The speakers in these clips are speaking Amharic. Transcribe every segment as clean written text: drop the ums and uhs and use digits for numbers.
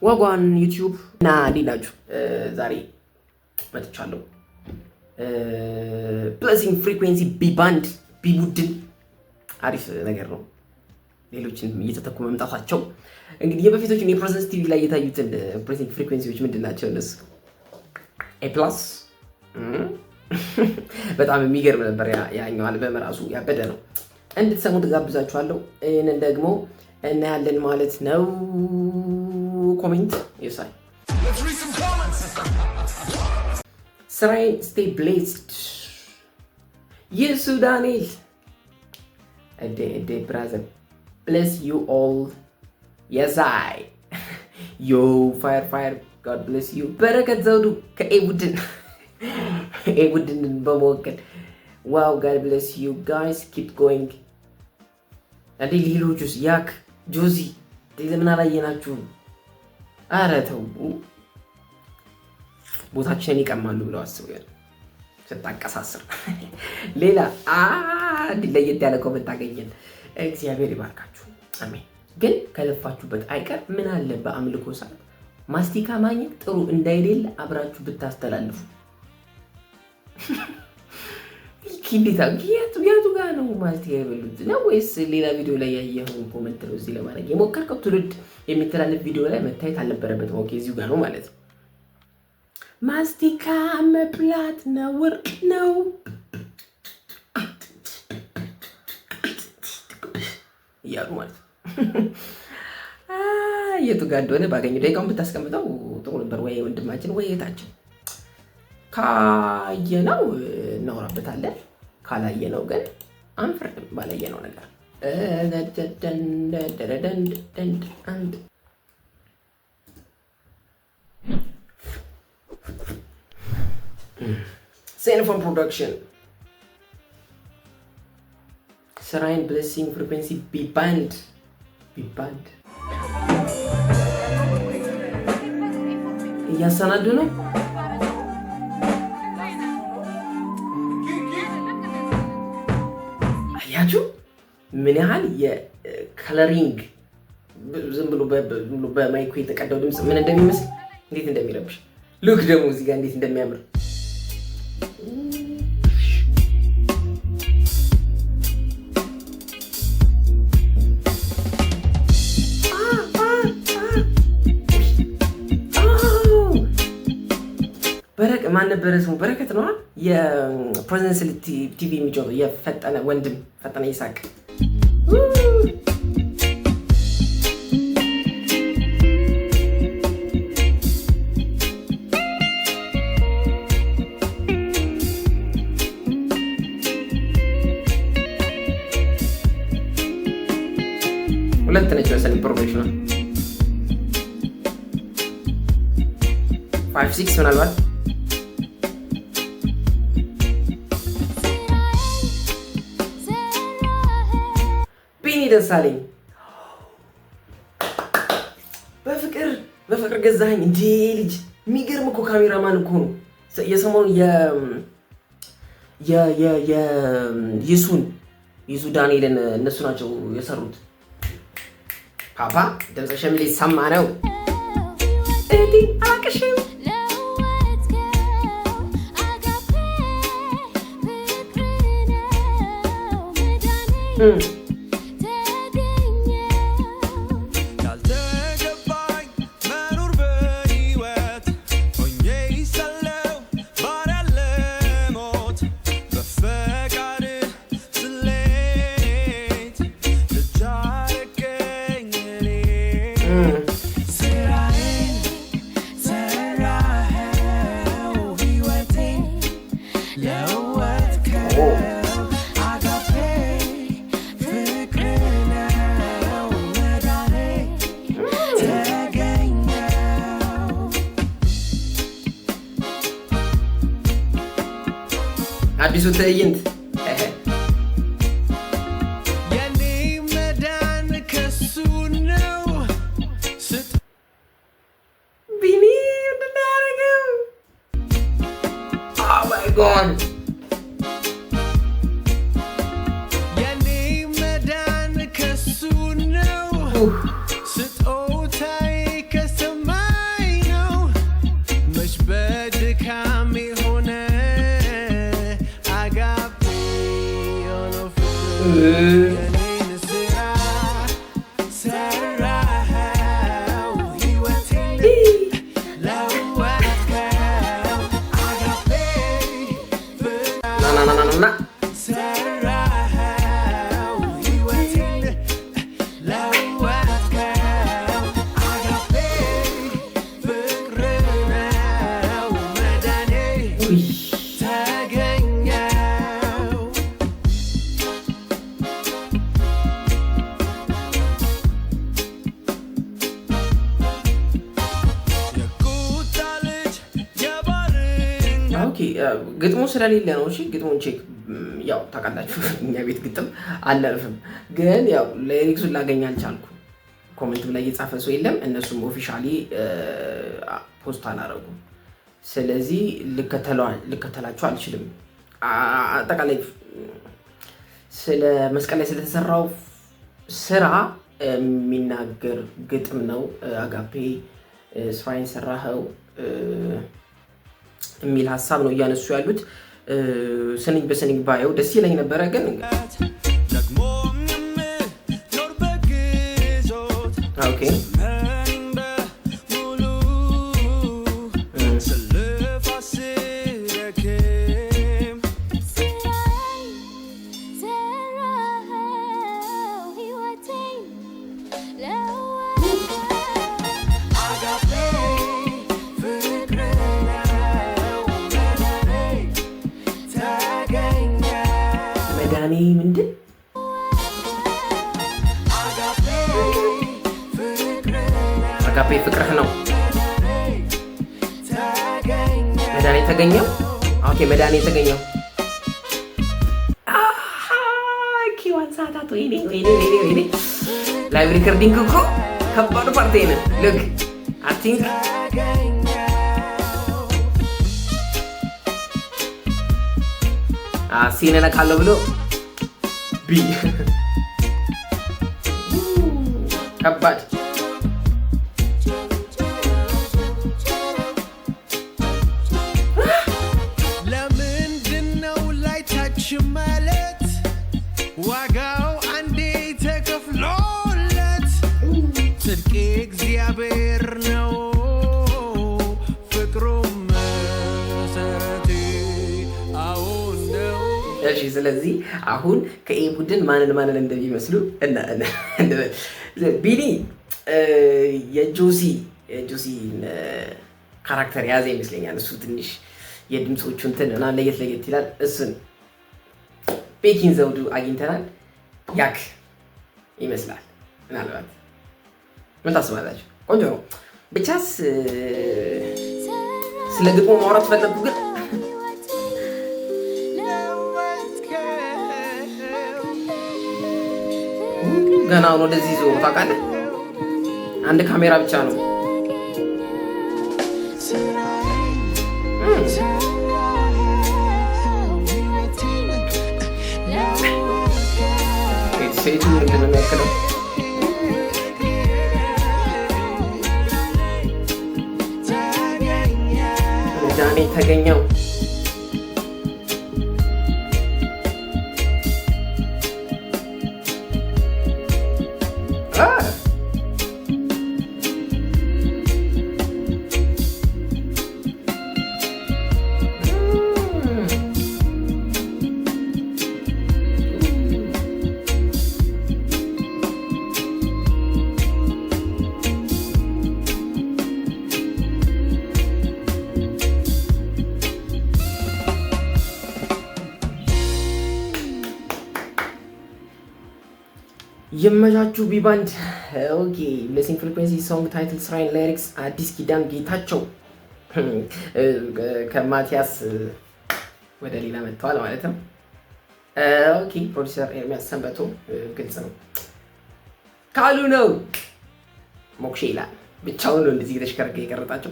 ዋጓን ዩቲዩብ እና ሌላችሁ ዛሬ መጥቻለሁ። ብሌሲንግ ፍሪኩዌንሲ ቢባንድ ቢቡድን አሪፍ ነገር ነው። ሌሎችን እየተተኩ መምጣታቸው እንግዲህ የበፊቶቹን የፕሬዘንስ ቲቪ ላይ የታዩትን ብሌሲንግ ፍሪኩዌንሲዎች ምንድን ናቸው? እነሱ ኤ ፕላስ በጣም የሚገርም ነበር። ያኛው አልበም ራሱ ያበደ ነው። እንድትሰሙ ትጋብዛችኋለሁ። ይህንን ደግሞ እናያለን ማለት ነው። ኮሜንት ይሳይ ስራዬን ስቴይ ብሌስድ የሱዳኔል እዴ ብራዘር ብሌስ ዩ ኦል የዛይ ዮ ፋየር ጋድ ብሌስ ዩ በረከት ዘውዱ ከኤ ቡድን ቡድንን በመወከል ዋው ጋድ ብሌስ ዩ ጋይስ ኪፕ ጎይንግ። እንዴ ሌሎቹስ ያክ ጆዚ ለምን አላየናችሁም? ኧረ ተው ቦታችንን ይቀማሉ ብለው አስበው ያለ ስታቀሳስር ሌላ ለየት ያለ ኮመንት አገኘን። እግዚአብሔር ይባርካችሁ አሜን። ግን ከለፋችሁበት አይቀር ምን አለ በአምልኮ ሰዓት ማስቲካ ማግኘት ጥሩ እንዳይደለ አብራችሁ ብታስተላልፉ። ያቱ ጋር ነው ማስቲካ የበሉት ነው ወይስ ሌላ ቪዲዮ ላይ ያየኸውን ኮመንት ነው እዚህ ለማድረግ የሞከርከው? ትውልድ የሚተላለፍ ቪዲዮ ላይ መታየት አልነበረበትም። ኦኬ እዚሁ ጋር ነው ማለት ነው። ማስቲካ መብላት ነው ወርቅ ነው እያሉ ማለት ነው። የቱ ጋር እንደሆነ ባገኘው ደቂቃውን ብታስቀምጠው ጥሩ ነበር። ወይ ወንድማችን ወይ የታችን ካየነው እናወራበታለን። ካላየነው ግን አንፈርድም ባላየነው ነገር። ሴንፎን ፕሮዳክሽን ስራዬን ብሌሲንግ ፍሪኩዌንሲ ቢባንድ እያሰናዱ ነው። አያችሁ ምን ያህል የከለሪንግ ዝም ብሎ በማይኩ የተቀዳው ድምፅ ምን እንደሚመስል እንዴት እንደሚረብሽ። ሉክ ደግሞ እዚህ ጋር እንዴት እንደሚያምር ማን ነበረ ስሙ? በረከት ነው። የፕሬዘንስ ቲቪ የሚጮተው የፈጠነ ወንድም ፈጠነ ይሳቅ። ሁለት ነች መሰለኝ ፕሮፌሽናል 5-6 ምናልባት ደሳለኝ በፍቅር ገዛኸኝ እንዴ ልጅ። የሚገርም እኮ ካሜራማን እኮ ነው። የሰሞኑን የሱ ዳንኤልን እነሱ ናቸው የሰሩት። ፓፓ ድምፅ ሸሚል ይሰማ ነው። አላቅሽም አዲሱ ትዕይንት የኔ መዳን ከሱ ነው። ቢኒ ምንድን ነው ያደረገው? ኦ ማይ ጋድ የኔ መዳን ከሱ ነው። ስጦታዬ ከሰማ ግጥሙ ስለሌለ ነው። እሺ ግጥሙን ቼክ ያው ታውቃላችሁ፣ እኛ ቤት ግጥም አናልፍም። ግን ያው ሊሪክሱን ላገኝ አልቻልኩ። ኮሜንትም ላይ እየጻፈ ሰው የለም። እነሱም ኦፊሻሊ ፖስት አላረጉም። ስለዚህ ልከተላችሁ አልችልም። አጠቃላይ ስለ መስቀል ላይ ስለተሰራው ስራ የሚናገር ግጥም ነው። አጋፔ ስራዬን ሰራኸው የሚል ሀሳብ ነው እያነሱ ያሉት። ስንኝ በስንኝ ባየው ደስ ይለኝ ነበረ ግን ኦኬ መዳኔ ምንድን አጋፔ ፍቅርህ ነው መዳኔ የተገኘው። ኦኬ መዳኔ የተገኘው ኪዋን ሰዓታት ወይኔ ላይቭ ሪከርዲንግ እኮ ከባዱ ፓርቲ ነው። ሉክ አይ ቲንክ ሲነና ካለው ብሎ ቢ ከባድ ለምንድነው ላይ ታች ማለት ዋጋው አንዴ ተከፍሎለት ጽድቅ እግዚአብሔር ነው ፍቅሩም መሰረቴ አሁን ነው። እሺ ስለዚህ አሁን ከኤ ቡድን ማንን እንደሚመስሉ እና ቢኒ የጆሲ ካራክተር ያዘ ይመስለኛል። እሱ ትንሽ የድምፆቹ እንትን እና ለየት ይላል። እሱን ቤኪን ዘውዱ አግኝተናል። ያክ ይመስላል። ምናልባት ምን ታስባላችሁ? ቆንጆ ነው። ብቻስ ስለ ግጥሙ ማውራት ፈለግኩ ግን ገና አሁን ወደዚህ ዞሮ ታውቃለህ። አንድ ካሜራ ብቻ ነው። ሴቱ ምንድን ነው የሚያክለው? መዳኔ የተገኘው የመቻችሁ ቢባንድ ኦኬ። ብሌሲንግ ፍሪኩዌንሲ ሶንግ ታይትል ስራይን ሊሪክስ አዲስ ኪዳን ጌታቸው ከማቲያስ ወደ ሌላ መጥተዋል ማለት ነው። ኦኬ ፕሮዲውሰር ኤርሚያስ ሰንበቶ ግልጽ ነው ካሉ ነው ሞክሼ ይላል። ብቻውን ነው እንደዚህ የተሽከረከረ የቀረጣቸው።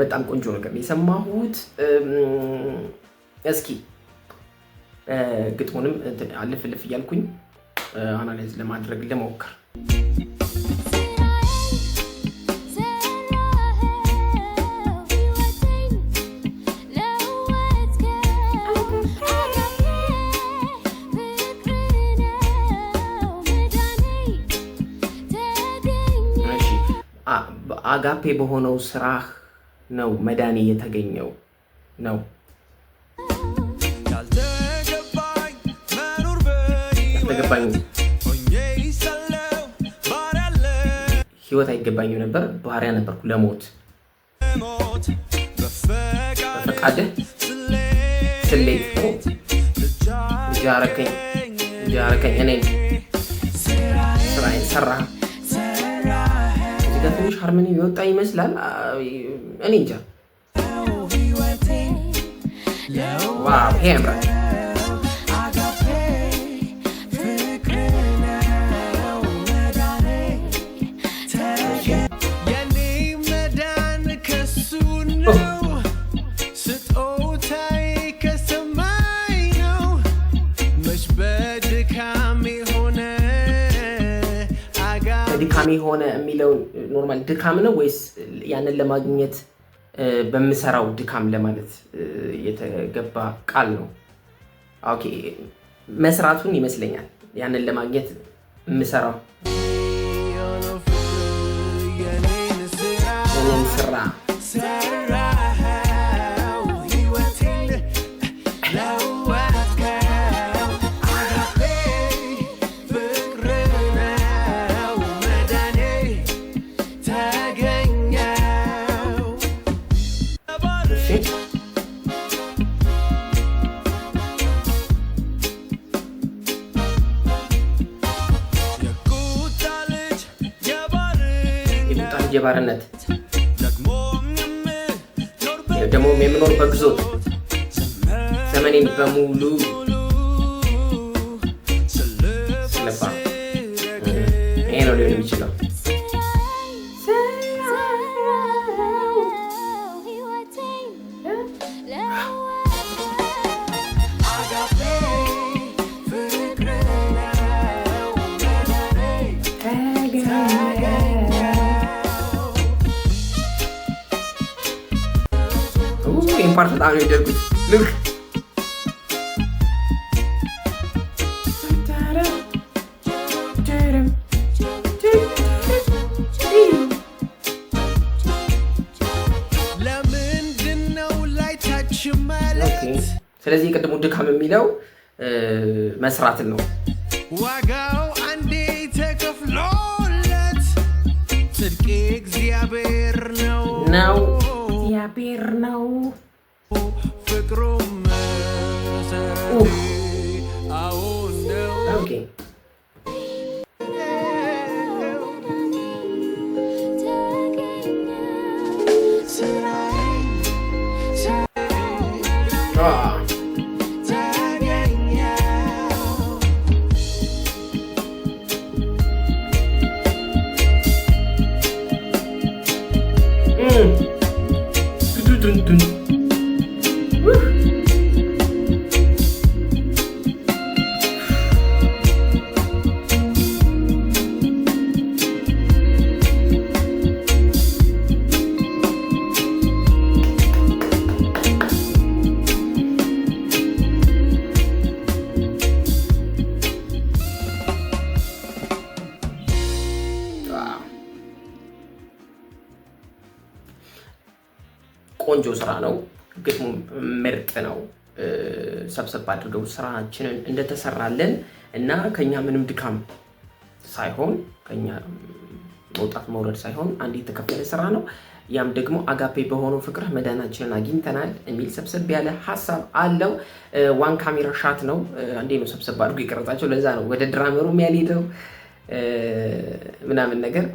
በጣም ቆንጆ ነገር ነው የሰማሁት። እስኪ ግጥሙንም አልፍ እያልኩኝ አናላይዝ ለማድረግ ልሞክር። አጋፔ በሆነው ስራህ ነው መዳኔ የተገኘው ነው። ያልተገባኝ ህይወት አይገባኝም ነበር፣ ባሪያ ነበርኩ ለሞት። በፈቃድህ ስሌት ጃረከኝ እኔ ስራዬን ሰራ። እዚህ ጋር ትንሽ ሃርመኒ የወጣ ይመስላል። እኔ እንጃ። ዋው ይሄ ያምራል። ድካሜ ሆነ የሚለው ኖርማል ድካም ነው ወይስ ያንን ለማግኘት በምሰራው ድካም ለማለት የተገባ ቃል ነው? ኦኬ መስራቱን ይመስለኛል ያንን ለማግኘት የምሰራው ስራ የባርነት ደግሞ የምኖር በግዞት ዘመኔን በሙሉ ስለባ ይሄ ነው ሊሆን የሚችለው። ፓርት በጣም ነው የወደድኩት። ልክ ለምንድነው ላይ ታች ማለት? ስለዚህ ቅድሙ ድካም የሚለው መስራትን ነው። ዋጋው አንዴ ተከፍሎለት ጽድቅ እግዚአብሔር ነው እግዚአብሔር ነው። ፍቅሩም መሰረቴ አሁን ነው። ኦኬ ቆንጆ ስራ ነው። ግጥሙ ምርጥ ነው። ሰብሰብ አድርገው ስራችንን እንደተሰራለን እና ከኛ ምንም ድካም ሳይሆን ከኛ መውጣት መውረድ ሳይሆን አንድ የተከፈለ ስራ ነው። ያም ደግሞ አጋፔ በሆነው ፍቅር መዳናችንን አግኝተናል የሚል ሰብሰብ ያለ ሀሳብ አለው። ዋን ካሜራ ሻት ነው። አንዴ ነው ሰብሰብ አድርጎ የቀረጻቸው። ለዛ ነው ወደ ድራመሩ ያልሄደው ምናምን ነገር።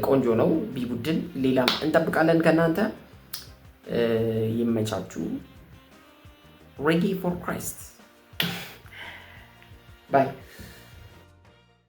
ቆንጆ ነው። ቢቡድን ሌላም እንጠብቃለን ከእናንተ። ይመቻችሁ። ሬጌ ፎር ክራይስት ባይ